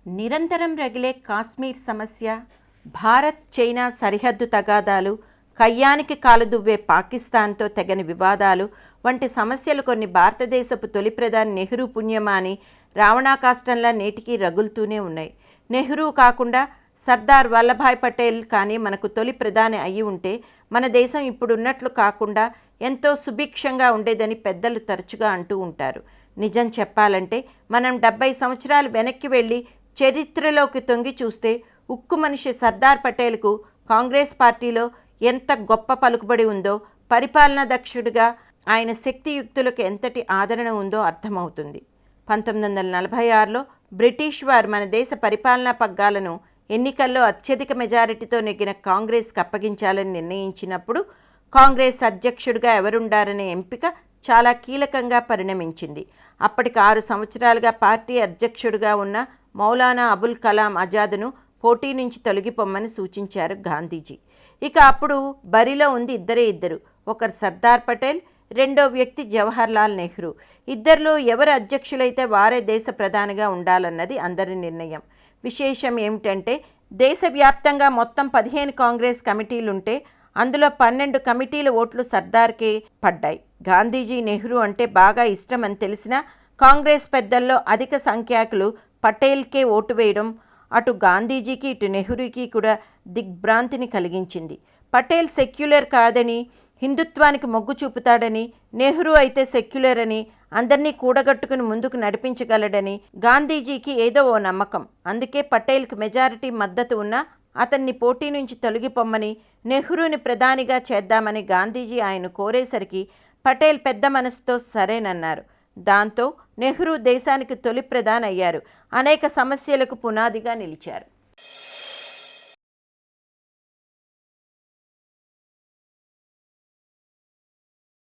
నిరంతరం రగిలే కాశ్మీర్ సమస్య, భారత్ చైనా సరిహద్దు తగాదాలు, కయ్యానికి కాలుదువ్వే పాకిస్తాన్తో తెగని వివాదాలు వంటి సమస్యలు కొన్ని భారతదేశపు తొలి ప్రధాని నెహ్రూ పుణ్యమా అని రావణాకాష్టంలా నేటికీ రగులుతూనే ఉన్నాయి. నెహ్రూ కాకుండా సర్దార్ వల్లభాయ్ పటేల్ కానీ మనకు తొలి ప్రధాని అయి ఉంటే మన దేశం ఇప్పుడున్నట్లు కాకుండా ఎంతో సుభిక్షంగా ఉండేదని పెద్దలు తరచుగా అంటూ ఉంటారు. నిజం చెప్పాలంటే మనం 70 సంవత్సరాలు వెనక్కి వెళ్ళి చరిత్రలోకి తొంగి చూస్తే ఉక్కు మనిషి సర్దార్ పటేల్కు కాంగ్రెస్ పార్టీలో ఎంత గొప్ప పలుకుబడి ఉందో, పరిపాలనా దక్షుడిగా ఆయన శక్తియుక్తులకు ఎంతటి ఆదరణ ఉందో అర్థమవుతుంది. 1946లో బ్రిటిష్ వారు మన దేశ పరిపాలనా పగ్గాలను ఎన్నికల్లో అత్యధిక మెజారిటీతో నెగ్గిన కాంగ్రెస్కి అప్పగించాలని నిర్ణయించినప్పుడు కాంగ్రెస్ అధ్యక్షుడిగా ఎవరుండారనే ఎంపిక చాలా కీలకంగా పరిణమించింది. అప్పటికి 6 సంవత్సరాలుగా పార్టీ అధ్యక్షుడిగా ఉన్న మౌలానా అబుల్ కలాం ఆజాద్ను పోటీ నుంచి తొలగిపోమ్మని సూచించారు గాంధీజీ. ఇక అప్పుడు బరిలో ఉంది ఇద్దరు, ఒకరు సర్దార్ పటేల్, రెండో వ్యక్తి జవహర్ లాల్ నెహ్రూ. ఇద్దరిలో ఎవరు అధ్యక్షులైతే వారే దేశ ప్రధానిగా ఉండాలన్నది అందరి నిర్ణయం. విశేషం ఏమిటంటే దేశవ్యాప్తంగా మొత్తం 15 కాంగ్రెస్ కమిటీలుంటే అందులో 12 కమిటీల ఓట్లు సర్దార్కే పడ్డాయి. గాంధీజీ నెహ్రూ అంటే బాగా ఇష్టమని తెలిసినా కాంగ్రెస్ పెద్దల్లో అధిక సంఖ్యాకులు పటేల్కే ఓటు వేయడం అటు గాంధీజీకి ఇటు నెహ్రూకి కూడా దిగ్భ్రాంతిని కలిగించింది. పటేల్ సెక్యులర్ కాదని, హిందుత్వానికి మొగ్గు చూపుతాడని, నెహ్రూ అయితే సెక్యులర్ అని, అందరినీ కూడగట్టుకుని ముందుకు నడిపించగలడని గాంధీజీకి ఏదో ఓ నమ్మకం. అందుకే పటేల్కి మెజారిటీ మద్దతు ఉన్నా అతన్ని పోటీ నుంచి తొలగిపోమ్మని, నెహ్రూని ప్రధానిగా చేద్దామని గాంధీజీ ఆయన కోరేసరికి పటేల్ పెద్ద మనసుతో సరేనన్నారు. దాంతో నెహ్రూ దేశానికి తొలి ప్రధాని అయ్యారు. అనేక సమస్యలకు పునాదిగా నిలిచారు.